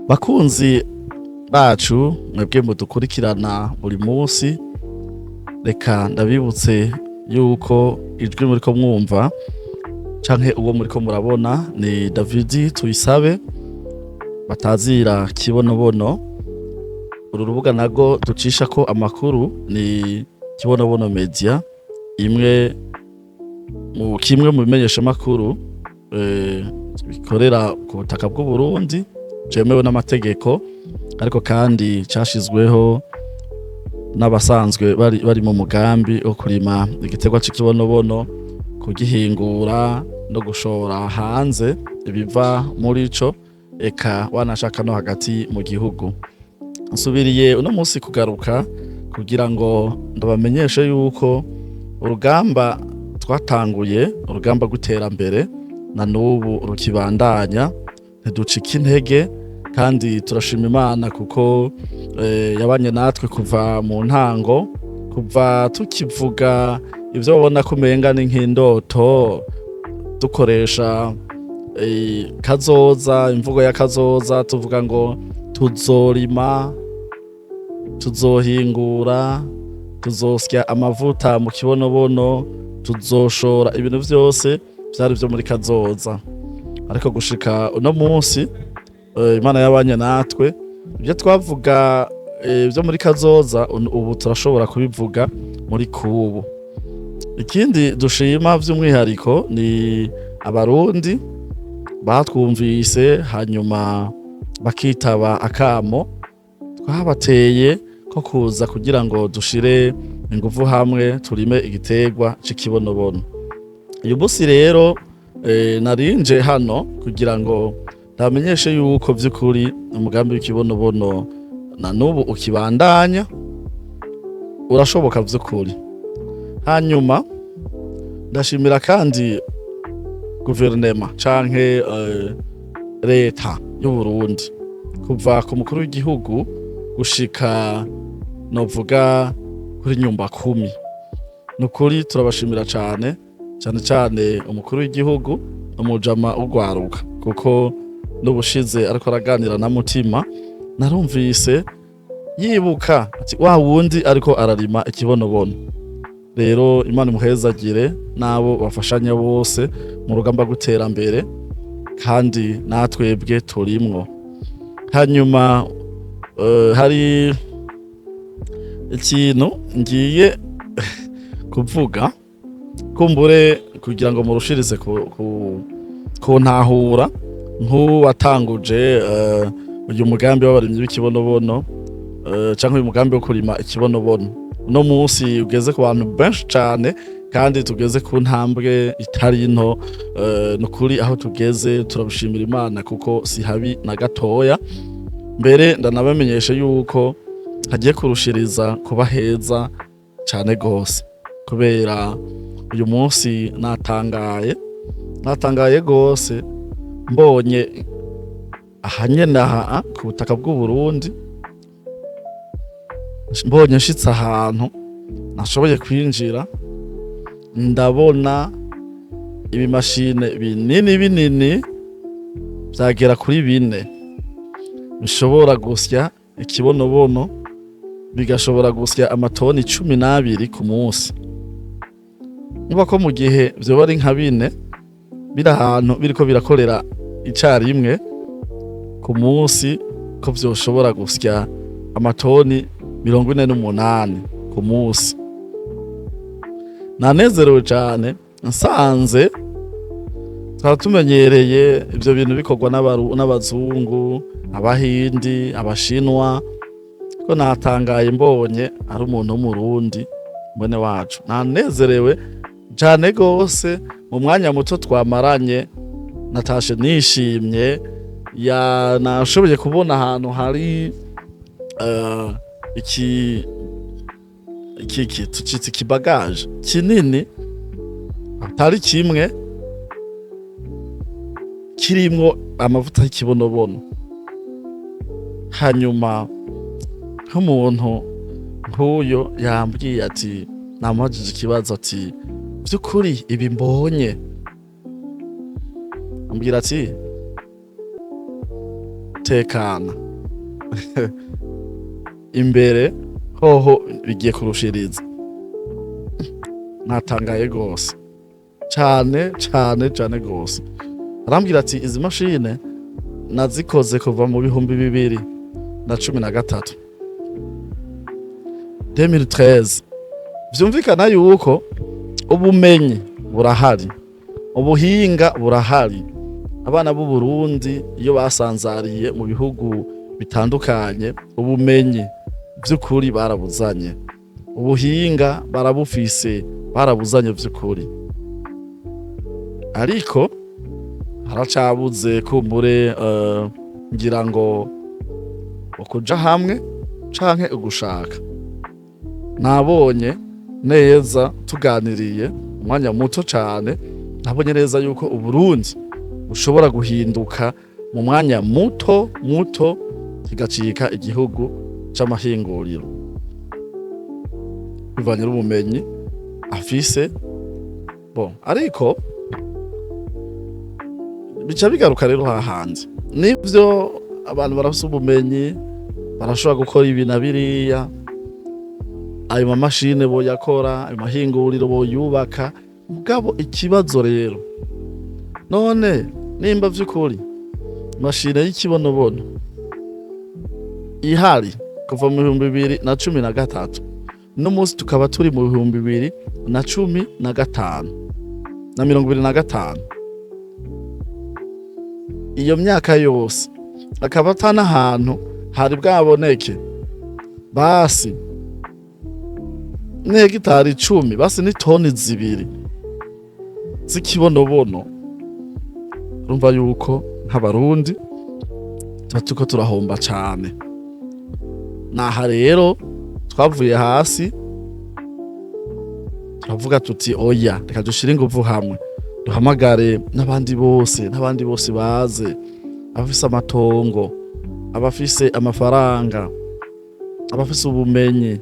Bakunzi bacu mwebwe mudukurikirana buri munsi, reka ndabibutse yuko ijwi muriko mwumva canke uwo muriko murabona ni David Tuyisabe batazira kibonobono. Uru rubuga nago ducisha ko amakuru ni kibonobono media, imwe mu kimwe mu bimenyesha makuru bikorera ku butaka bw'u Burundi jemewe n'amategeko, ariko kandi cashizweho n'abasanzwe bari mu mugambi wo kurima igiterwa c'ikibonobono, kugihingura no gushora hanze ibiva muri co, eka wanashaka no hagati mu gihugu. Nsubiriye uno munsi kugaruka kugira ngo ndabamenyeshe yuko urugamba twatanguye, urugamba gw'iterambere na n'ubu rukibandanya, ntiducika intege kandi turashima Imana kuko yabanye natwe kuva mu ntango, kuva tukivuga ivyo babona ko umenga ni nk'indoto, dukoresha kazoza, imvugo ya kazoza, tuvuga ngo tuzorima, tuzohingura, tuzosya amavuta mu kibonobono, tuzoshora, ibintu vyose vyari vyo muri kazoza. Ariko gushika uno munsi Imana yabanye natwe, ibyo twavuga byo muri kazoza ubu turashobora kubivuga muri kubu. Ikindi dushima by'umwihariko ni abarundi batwumvise hanyuma bakitaba akamo twabateye ko kuza kugira ngo dushire inguvu hamwe turime igiterwa c'ikibonobono. Uyu munsi rero narinje hano kugira ngo ndamenyeshe yuko vy'ukuri umugambi w'ikibonobono na n'ubu ukibandanya, urashoboka vy'ukuri. Hanyuma ndashimira kandi guverinema canke leta y'u Burundi kuva ku mukuru w'igihugu gushika novuga kuri nyumba 10. Nukuri turabashimira cane cane umukuru w'igihugu umujama ugwaruka, kuko n'ubushize ariko araganira na Mutima narumvise yibuka ati wa wundi ariko ararima ikibonobono. Rero Imana imuhezagire nabo bafashanya bose mu rugamba gw'iterambere, kandi natwebwe turimwo. Hanyuma hari ikintu ngiye kuvuga kumbure kugira ngo murushirize kuntahura nk'uwatanguje uyu mugambi w'abarimyi b'ikibonobono canke uyu mugambi wo kurima ikibonobono. Uno munsi ugeze ku bantu benshi cane kandi tugeze ku ntambwe itari nto. Nukuri aho tugeze turabishimira Imana kuko si habi na gatoya. Mbere ndanabamenyesha yuko hagiye kurushiriza kuba heza cane gose, kubera uyu munsi natangaye gose mbonye ahanyene aha ku butaka bw'u Burundi, mbonye nshitse ahantu nashoboye kwinjira ndabona ibimashine binini vyagera kuri 4 bishobora gusya ikibonobono, bigashobora gusya amatoni 12 ku munsi. Niba ko mu gihe vyoba ari nka 4 biri ahantu biriko birakorera icarimwe ku munsi, ko vyoshobora gusya amatoni 48 ku munsi. Nanezerewe cane nsanze twatumenyereye ivyo bintu bikorwa n'abazungu, abahindi, abashinwa, ko natangaye mbonye ari umuntu w'umurundi mwene wacu. Nanezerewe cane gose, mu mwanya muto twamaranye natashe nishimye. Nashoboye kubona ahantu hari iki tucitse ikibagaje kinini atari kimwe kirimwo amavuta y'ikibonobono. Hanyuma nk'umuntu nk'uyo yambwiye ati, namuhajije ikibazo ati vy'ukuri ibi mbonye, ambwira ati tekana imbere hoho bigiye kurushiriza. Natangaye gose cane gose. Arambwira ati izi mashine nazikoze kuva mu 2013 2013. Vyumvikana yuko ubumenyi burahari, ubuhinga burahari. Abana b'u Burundi iyo basanzariye mu bihugu bitandukanye, ubumenyi by'ukuri barabuzanye, ubuhinga barabufise barabuzanye by'ukuri, ariko haracabuze kumbure ngira ngo ukuja hamwe canke ugushaka. Nabonye neza tuganiriye umwanya muto cane, nabonye neza yuko Uburundi ushobora guhinduka mu mwanya muto kigacika igihugu c'amahinguriro bivanye n'ubumenyi afise. Bon, ariko bica bigaruka rero hahandi, nivyo abantu barafise ubumenyi barashobora gukora ibi na biriya, ayo mamashine boyakora, ayo mahinguriro boyubaka. Mugabo ikibazo rero, none nimba vy'ukuri mashine y'ikibonobono ihari kuva mu 2013 n'umunsi tukaba turi mu 2015, iyo myaka yose akaba atana ahantu hari bwaboneke basi n'hegitari 10, basi ni toni 2 z'ikibonobono. Urumva yuko nk'abarundi tuko turahomba cane. Naha rero twavuye hasi turavuga tuti oya, reka dushire inguvu hamwe, duhamagare n'abandi bose baze, abafise amatongo, abafise amafaranga, abafise ubumenyi,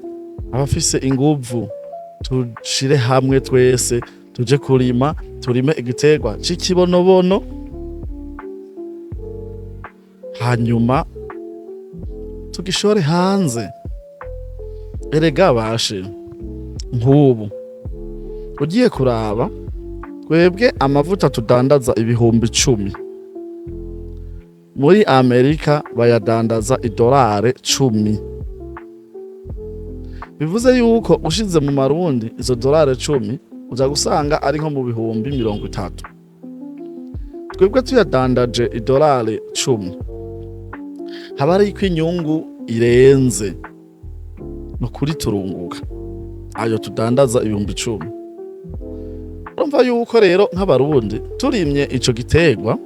abafise inguvu, tushire hamwe twese tuje kurima, turime igiterwa c'ikibonobono, hanyuma tugishore hanze. Erega bashe nk'ubu ugiye kuraba, twebwe amavuta tudandaza 10,000, muri Amerika bayadandaza $10. Bivuze yuko ushize mu marundi izo $10 uza gusanga ari nko mu 30,000. Twebwe tuyadandaje $10 haba ariko inyungu irenze, no kuri turunguka ayo tudandaza 10,000. Urumva yuko rero nk'abarundi turimye ico giterwa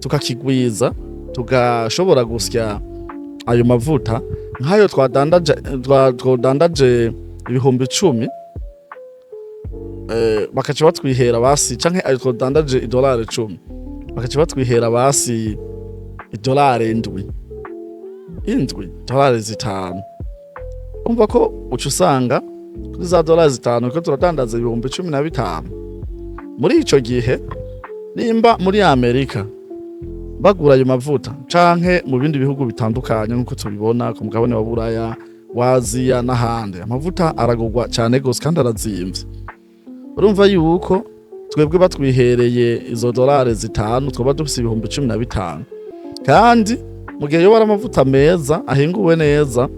tukakigwiza, tugashobora gusya ayo mavuta nk'ayo twadandaje 10,000, bakaca batwihera basi, canke ayo twadandaje $10 bakaca batwihera basi $7, $5. Umva ko uca usanga kuri za $5 ko turadandaza 15,000. Muri ico gihe nimba muri Amerika bagura ayo mavuta canke mu bindi bihugu bitandukanye nkuko tubibona ku mugabane wa Buraya, wa Aziya n'ahandi, amavuta aragurwa cane gose kandi arazimvye. Urumva yuko twebwe batwihereye izo $5 twaba dufise 15,000, kandi mu gihe yo amavuta meza ahinguwe neza,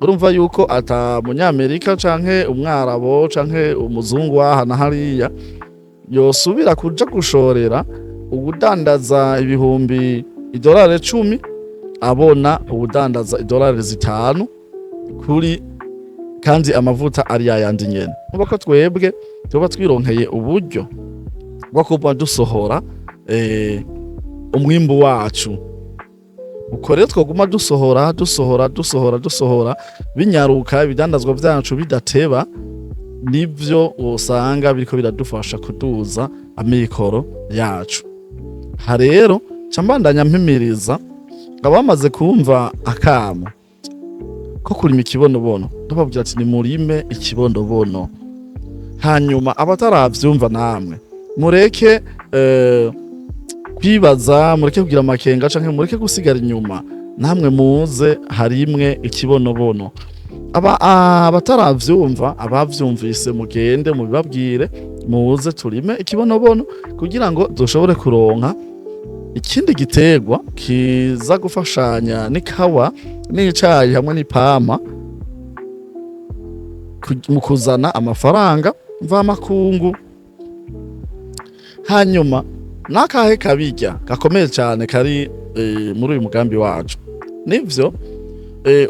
urumva yuko ata munyamerika canke umwarabo canke umuzungu waha na hariya yosubira kuja gushorera ubudandaza $10,000 abona ubudandaza $5 kuri, kandi amavuta ari yayandi nyene. Umva ko twebwe tuba twironkeye uburyo bwo kuba dusohora umwimbu wacu, uko rero twoguma dusohora binyaruka, ibidandazwa vyacu bidateba, nivyo usanga biriko biradufasha kuduza amikoro yacu. Ha rero cambandanya mpimiriza abamaze kumva akamo ko kurima ikibonobono, ndababwira ati ni murime ikibonobono. Hanyuma abataravyumva namwe mureke kwibaza, mureke kugira amakenga canke mureke gusigara inyuma, namwe muze harimwe ikibonobono. Abataravyumva, abavyumvise mugende mubibabwire, muze turime ikibonobono kugira ngo dushobore kuronka ikindi giterwa kiza gufashanya n'ikawa n'icayi hamwe n'ipampa mu kuzana amafaranga mvamakungu. Hanyuma nakahe kabirya gakomeye cyane kari muri uyu mugambi wacu. Nivyo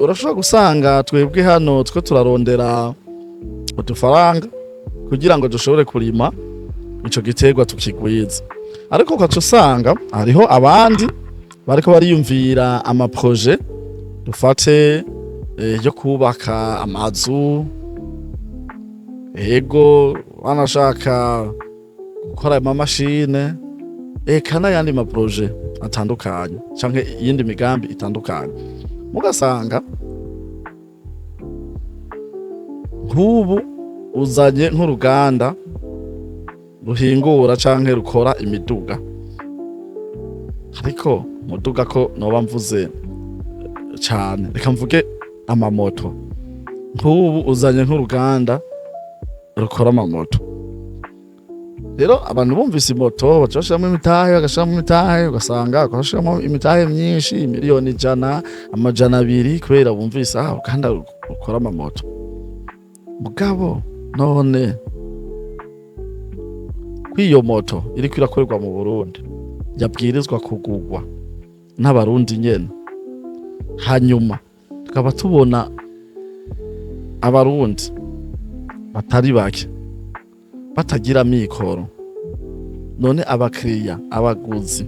urashobora gusanga twebwe hano twe turarondera udufaranga kugira ngo dushobore kurima ico giterwa tukigwiza, ariko ukaca usanga hariho abandi bariko bariyumvira amaproje, dufate yo kubaka amazu, ego banashaka gukora amamashine, eka n'ayandi maproje atandukanye canke iyindi migambi itandukanye. Mugasanga nk'ubu uzanye nk'uruganda ruhingura canke rukora imiduga, ariko muduga ko noba mvuze cane, reka mvuge amamoto. Nk'ubu uzanye nk'uruganda rukora amamoto, rero abantu bumvise imoto baca bashiramo imitahe, bagashiramo imitahe, ugasanga bakashiramo imitahe myinshi, miliyoni 100, amajana 2, kubera bumvise uruganda rukora amamoto. Mugabo none kw'iyo moto iriko irakorerwa mu Burundi yabwirizwa kugurwa n'abarundi nyene, hanyuma tukaba tubona abarundi batari bake batagira mikoro. None abakiriya, abaguzi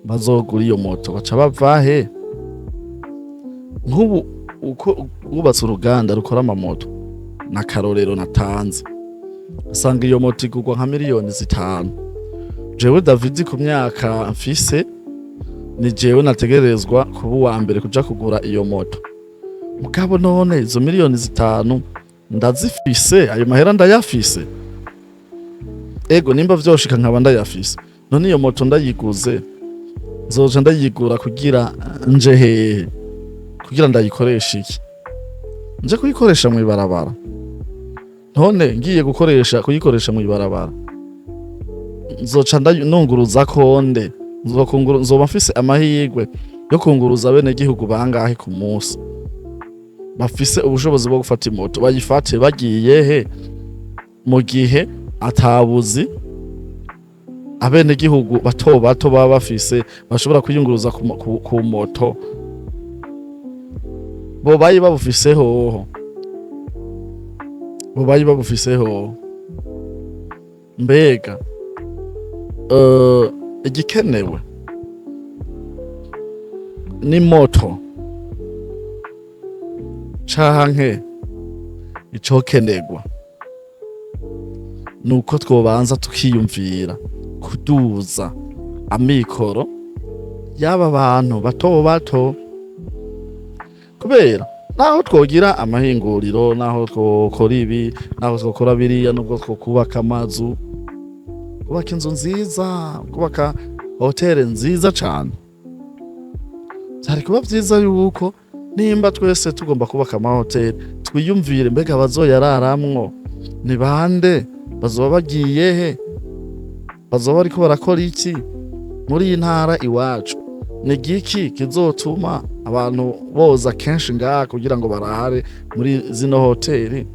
bazogura iyo moto baca bava he? Nk'ubu uko ubatse uruganda rukora amamoto n'akarorero natanze, usanga iyo moto igurwa nka miliyoni 5. Jewe David ku myaka mfise ni jewe nategerezwa kuba uwa mbere kuja kugura iyo moto. Mugabo none izo miliyoni 5 ndazifise, ayo mahera ndayafise. Ego nimba vyoshika nkaba ndayafise, none iyo moto ndayiguze nzoja ndayigura kugira nje hehe? Kugira ndayikoresha iki? Nje kuyikoresha mu ibarabara? None ngiye kuyikoresha mu ibarabara nzoca nunguruza konde? Nzoba mfise amahirwe yo kunguruza bene gihugu bangahe ku munsi bafise ubushobozi bwo gufata imoto bayifate bagiye he? Mu gihe atabuzi abene gihugu bato bato baba bafise bashobora kuyunguruza ku moto, bo bayi babufiseho, mbega igikenewe ni moto canke icokenegwa nuko twobanza tukiyumvira kuduza amikoro y'aba bantu bato bato, kubera naho twogira amahinguriro, naho twokora ibi, naho twokora biriya, nubwo twokubaka amazu, kubaka inzu nziza, kubaka hoteli nziza cane, byari kuba vyiza yuko nimba twese tugomba kubaka amahoteli twiyumvire mbega bazoyararamwo ni bande, bazoba bagiye he, bazoba bariko barakora iki muri iyi ntara iwacu, ni giki kizotuma abantu boza kenshi ngaha kugira ngo barahare muri zino hoteli.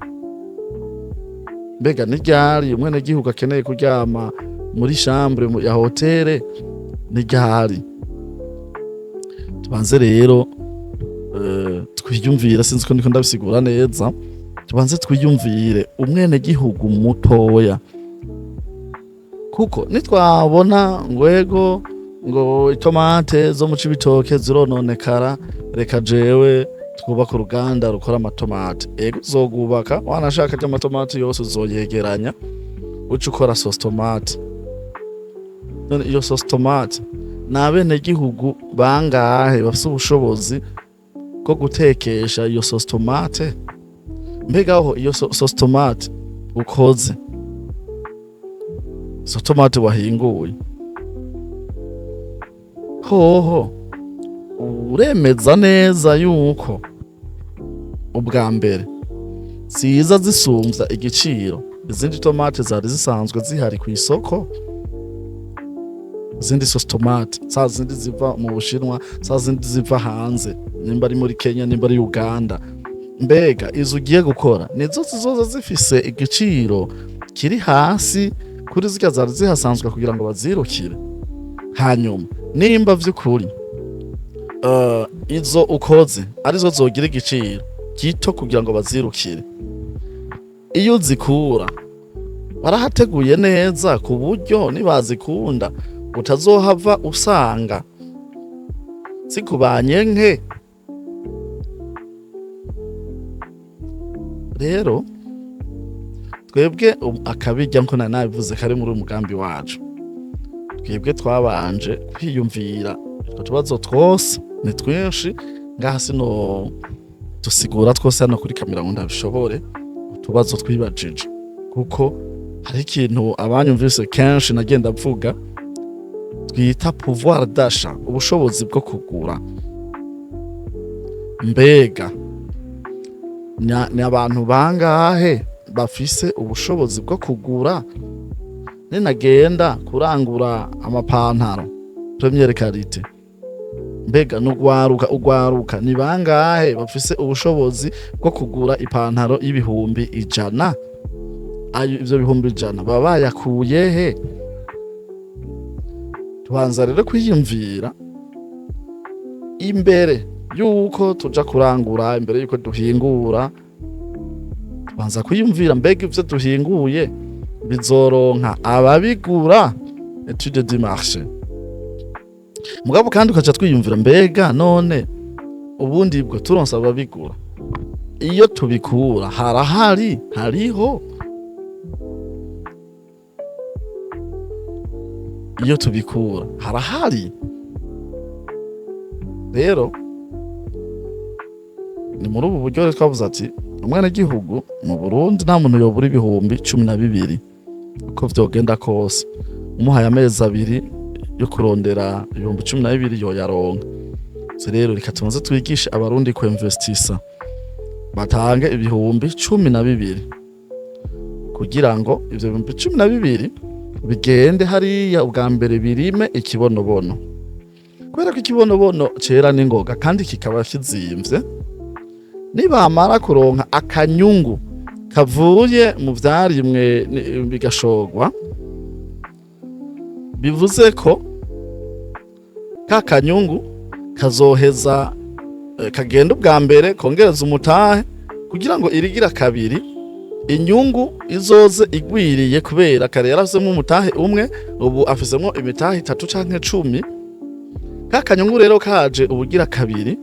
Mbega ni ryari umwene gihugu akeneye kuryama muri chambre ya hoteli? Ni ryari? Tubanze rero twiyumvira, sinzi ko ndiko ndabisigura neza, tubanze twiyumvire umwene gihugu mutoya, kuko nitwabona ngwego ngo itomate zo mu Cibitoke zirononekara, reka jewe twubaka uruganda rukora amatomate. Ego uzogubaka, wanashaka amatomate yose uzoyegeranya uca ukora sauce tomate. None iyo sauce tomate n'abene gihugu bangahe bafise ubushobozi bwo gutekesha iyo sauce tomate? Mbega aho iyo sauce tomate ukoze, sauce tomate wahinguye hoho uremeza neza yuko ubwa mbere ziza zisumbya igiciro izindi tomate zari zisanzwe zihari ku isoko, izindi sosi tomate za zindi ziva mu Bushinwa, za zindi ziva hanze, nimba ari muri Kenya, nimba ari Uganda. Mbega izo ugiye gukora nizo zizoza zifise igiciro kiri hasi kuri zirya zari zihasanzwe kugira ngo bazirukire. Hanyuma nimba vy'ukuri izo ukoze arizo zogira igiciro gito kugira ngo bazirukire, iyo zikura barahateguye neza ku buryo nibazikunda utazohava usanga zikubanye nke. Rero twebwe akabijya nko nabivuze kare muri umugambi wacu, twebwe twabanje kwiyumvira utubazo twose ni twinshi ngaha sino dusigura twose hano kuri kamera ngo ndabishobore utubazo twibajije, kuko hari ikintu abanyumvise kenshi nagenda mvuga twita pouvoir d'achat, ubushobozi bwo kugura. Mbega ni abantu bangahe bafise ubushobozi bwo kugura? Ninagenda kurangura amapantaro première qualité, mbega ugwaruka ni bangahe bafise ubushobozi bwo kugura ipantaro y'ibihumbi 100? Ayo ivyo bihumbi 100 baba bayakuye he? Tubanza rero kwiyumvira imbere yuko tuja kurangura, imbere yuko duhingura, tubanza kwiyumvira mbega ivyo duhinguye bizoronka ababigura, étude du marché. Mugabo kandi ukaca twiyumvira mbega none ubundi bwo turonsa ababigura, iyo tubikura hariho iyo tubikura harahari. Rero ni muri ubu buryo twavuze ati umwana gihugu mu Burundi nta muntu yobura ibihumbi 12 uko vyogenda kose, umuhaye amezi 2 yo kurondera ibihumbi 12 yo yaronka. Rero reka tubanze twigishe abarundi ku investisa batange ibihumbi 12 kugira ngo ivyo bihumbi 12 bigende hariya ubwa mbere birime ikibonobono, kubera ko ikibonobono cera n'ingoga kandi kikaba kizimvye. Nibamara kuronka akanyungu kavuye mu vyarimwe bigashogwa, bivuze ko ka kanyungu kazoheza kagenda ubwa mbere kongereza umutahe kugira ngo irigira kabiri inyungu izoze igwiriye, kubera kare yarafisemo umutahe umwe ubu afisemo imitahe 3 canke 10. Ka kanyungu rero kaje ubugira kabiri,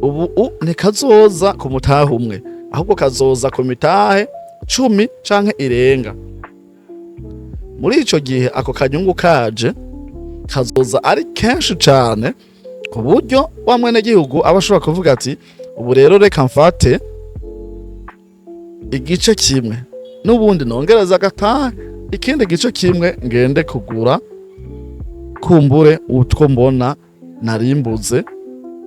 ubu ntikazoza ku mutahe umwe ahubwo kazoza ku mitahe 10 canke irenga. Muri ico gihe ako kanyungu kaje kazoza ari kenshi cane ku buryo wa mwene gihugu abashobora kuvuga ati ubu rero reka mfate igice kimwe n'ubundi nongereza gatahe ikindi gice kimwe ngende kugura kumbure utwo mbona narimbuze,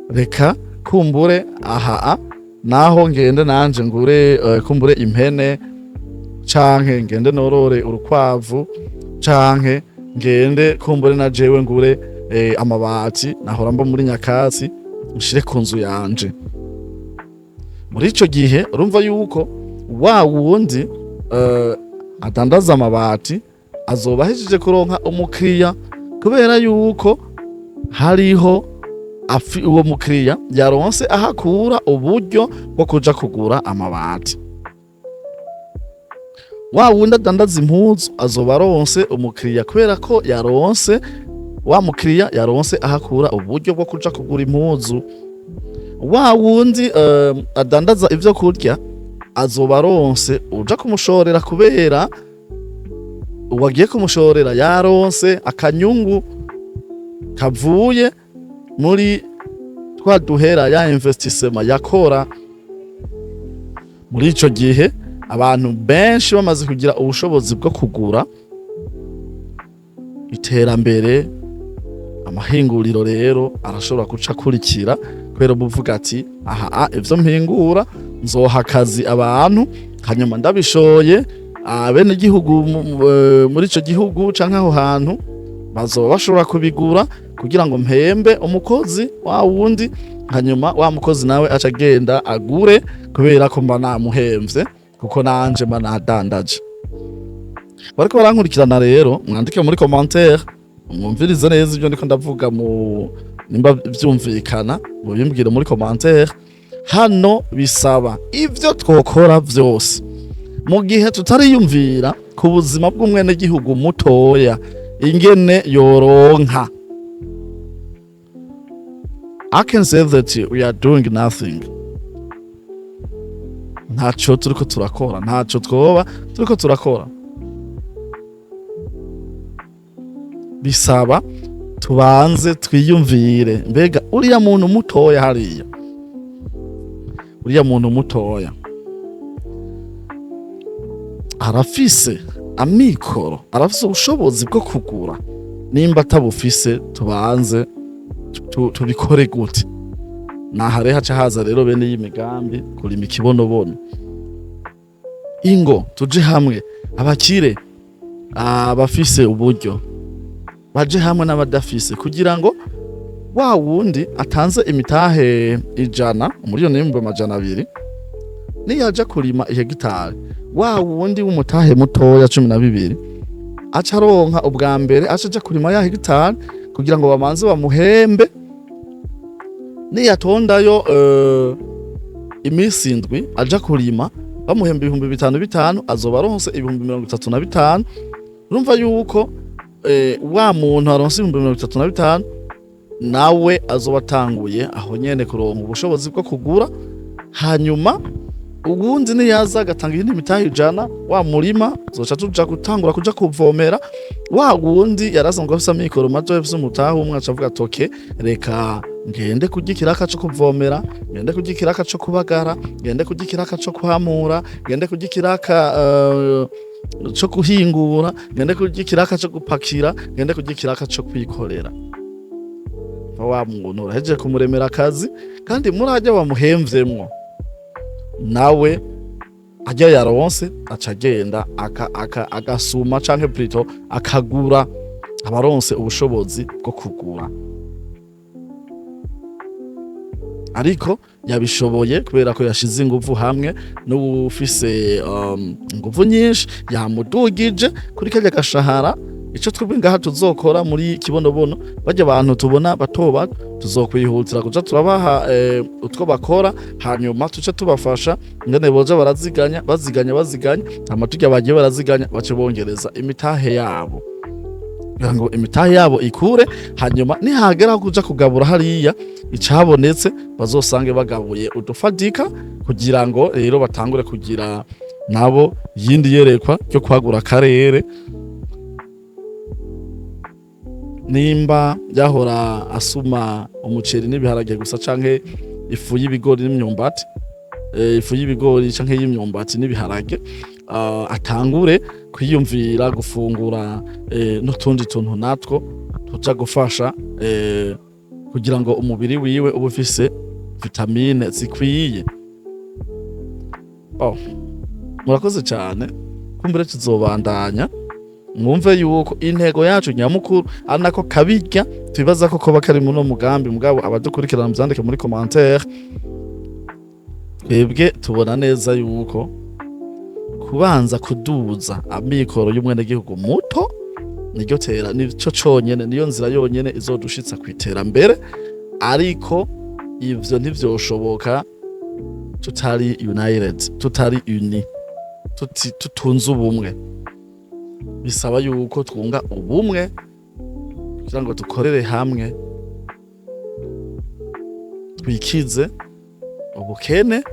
reka kumbure aha naho ngende nanje ngure kumbure impene, canke ngende norore urukwavu, canke ngende kumbure na jewe ngure amabati nahora mba muri nyakatsi nshire ku nzu yanje. Muri ico gihe urumva yuko wa wundi adandaza amabati azoba ahejeje kuronka umukiriya, kubera yuko hariho uwo mukiriya yaronse ahakura uburyo bwo kuja kugura amabati. Wa wundi adandaza impuzu azoba aronse umukiriya kubera ko yaronse wa mukiriya yaronse ahakura uburyo bwo kuja kugura impuzu. Wa wundi adandaza ivyo kurya azoba aronse uja kumushorera, kubera uwagiye kumushorera yaronse akanyungu kavuye muri twa duhera ya investissement yakora. Muri ico gihe abantu benshi bamaze kugira ubushobozi bwo kugura, iterambere amahinguriro rero arashobora guca kurikira kubera buvuga ati aha ivyo mpingura nzoha akazi abantu hanyuma ndabishoye bene igihugu muri ico gihugu canke aho hantu bazoba bashobora kubigura kugira ngo mpembe umukozi wa wundi hanyuma wa mukozi nawe aca agenda agure kubera ko mba namuhemvye kuko nanje mba nadandaje. Bariko barankurikirana rero mwandike muri commentaire mwumvirize neza ibyo ndiko ndavuga nimba vyumvikana mubimbwire muri commentaire. Hano bisaba ivyo twokora vyose mu gihe tutariyumvira ku buzima bw'umwene gihugu mutoya ingene yoronka. I can say that we are doing nothing. Ntaco turiko turakora, ntaco twoba turiko turakora. Bisaba tubanze twiyumvire mbega uriya muntu mutoya hariya, uriya muntu mutoya arafise amikoro, arafise ubushobozi bwo kugura, nimba atabufise tubanze tubikore gute. Nahare haca haza rero bene y'imigambi kurima ikibonobono. Ingo tuje hamwe, abakire abafise uburyo baje hamwe n'abadafise kugira ngo wa wundi atanze imitahe 100 umuriyoni n'200 niyaja kurima ihegitari, wa wundi w'umutahe mutoya 12 aca aronka ubwa mbere aca kurima ya hegitari kugira ngo bamanze bamuhembe. Niyatondayo imisi 7 aja kurima bamuhemba 5,500 azoba aronse 35,000. Urumva yuko wa muntu aronse 35,000 nawe azoba atanguye aho nyene kuronka ubushobozi bwo kugura. Hanyuma ubundi niyaza agatanga iyindi mitahe 100 wa murima zoca tuja gutangura kuja kuvomera. Wa wundi yarasanzwe afise amikoro mato afise umutahe umwe acavuga atoke reka ngende kugikiraka cyo kuvomera, ngende kugikiraka cyo kubagara, ngende kugikiraka cyo kuhamura, ngende kugikiraka cyo kuhingura, ngende kugikiraka cyo gupakira, ngende kugikiraka cyo kwikorera. Wa muntu uraheje kumuremera akazi kandi murajya bamuhemvyemwo nawe ajya yaronse aca agenda agasuma canke plutôt akagura, abaronse ubushobozi bwo kugura. Ariko yabishoboye kubera ko yashize inguvu hamwe n'ufise inguvu nyinshi yamudugije kuri kajya gashahara. Ico twebwe ngaha tuzokora muri kibonobono bajya abantu tubona batoba tuzokwihutira kuja turabaha utwo bakora, hanyuma tuce tubafasha ngene boja baraziganya amatujya bagiye baraziganya bace bongereza imitahe yabo ngo imitahe yabo ikure. Hanyuma nihagera kuja kugabura hariya icabonetse bazosange bagabuye udufadika kugira ngo rero batangure kugira nabo yindi yerekwa cyo kwagura karere. Nimba yahora asuma umuceri n'ibiharage gusa canke ifu y'ibigori n'imyumbati, ifu y'ibigori canke y'imyumbati n'ibiharage, atangure kwiyumvira gufungura n'utundi tuntu natwo tuja gufasha kugira ngo umubiri wiwe ube ufise vitamine zikwiye. Murakoze cyane, kumbere tuzobandanya mwumve yuko intego yacu nyamukuru anako kabirya tubibaza ko koba kari muno mugambi mugabo abadukurikirana muzandike muri commentaire. Twebwe tubona neza yuko kubanza kuduza amikoro y'umwene gihugu muto niryo tera nico conyene, niyo nzira yonyene izodushitsa kwiterambere. Ariko ivyo ntivyoshoboka tutari united, tutari uni, tutunze ubumwe. Bisaba yuko twunga ubumwe kugira ngo dukorere hamwe twikize ubukene.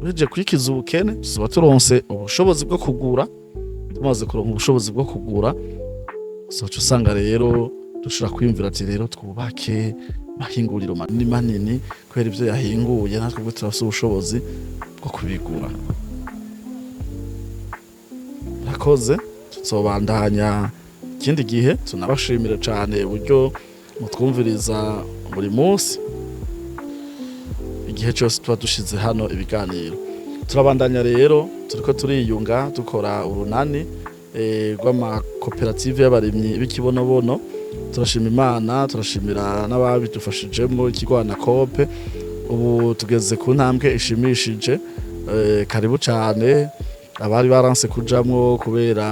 Tuje kwikiza ubukene tuba turonse ubushobozi bwo kugura. Tumaze kuronka ubushobozi bwo kugura soco usanga rero dushobora kwiyumvira ati rero twubake mahinguriro manini kwera ivyo yahinguye natwe bwo turafise ubushobozi bwo kubigura. Rakoze tuzobandanya ikindi gihe. Tunabashimira cyane uburyo mutwumviriza buri munsi igihe cyose tuba dushize hano ibiganiro. Turabandanya rero turiko turiyunga dukora urunani rw'amakoperative y'abarimyi b'ikibonobono. Turashima Imana, turashimira n'ababidufashijemo ikigwana kope. Ubu tugeze ku ntambwe ishimishije. Karibu cyane abari baranse kujamwo kubera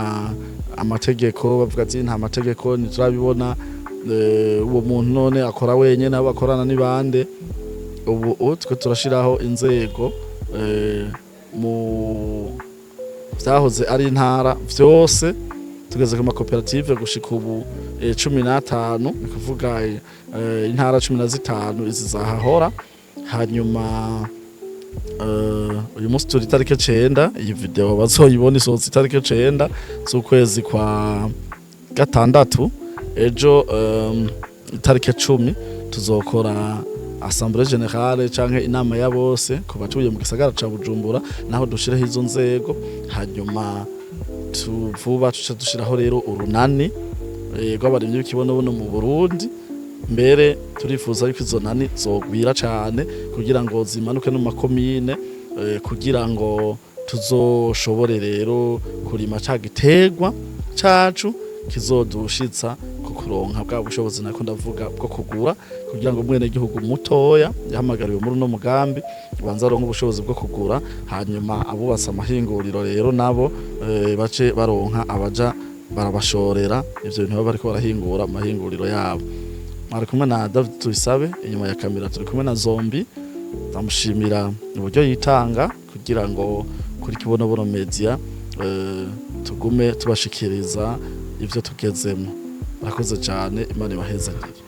amategeko, bavuga ati nta mategeko ntiturabibona, uwo muntu none akora wenyene abo akorana n'ibande. Ubu twe turashiraho inzego mu vyahoze ari intara vyose, tugeze ku makoperative gushika ubu 15, ni kuvuga intara 15 izi zahahora. Hanyuma uyu munsi turi itariki 9, iyi video bazoyibona isohotse itariki 9 z'ukwezi kwa gatandatu. Ejo itariki 10 tuzokora Assemblée Générale canke inama ya bose ku batuye mu gisagara ca Bujumbura, naho dushireho izo nzego. Hanyuma vuba tuca dushiraho rero urunani rw'abarimyi b'ikibonobono mu Burundi. Mbere turifuza yuko izo nani zogwira cane kugira ngo zimanuke no makomine, kugira ngo tuzoshobore rero kurima ca giterwa cacu kizodushitsa ku kuronka bwa bushobozi nako ndavuga bwo kugura, kugira ngo mwene gihugu mutoya yahamagariwe muri no mugambi banza aronka ubushobozi bwo kugura. Hanyuma abubatse amahinguriro rero nabo bace baronka abaja barabashorera ivyo bintu bariko barahingura amahinguriro yabo. Mwari kumwe na David Tuyisabe, inyuma ya kamera turi kumwe na Zombi. Ndamushimira uburyo yitanga kugira ngo kuri Kibonobono Media tugume tubashikiriza ivyo tugezemo. Murakoze cyane, Imana ibahezagire.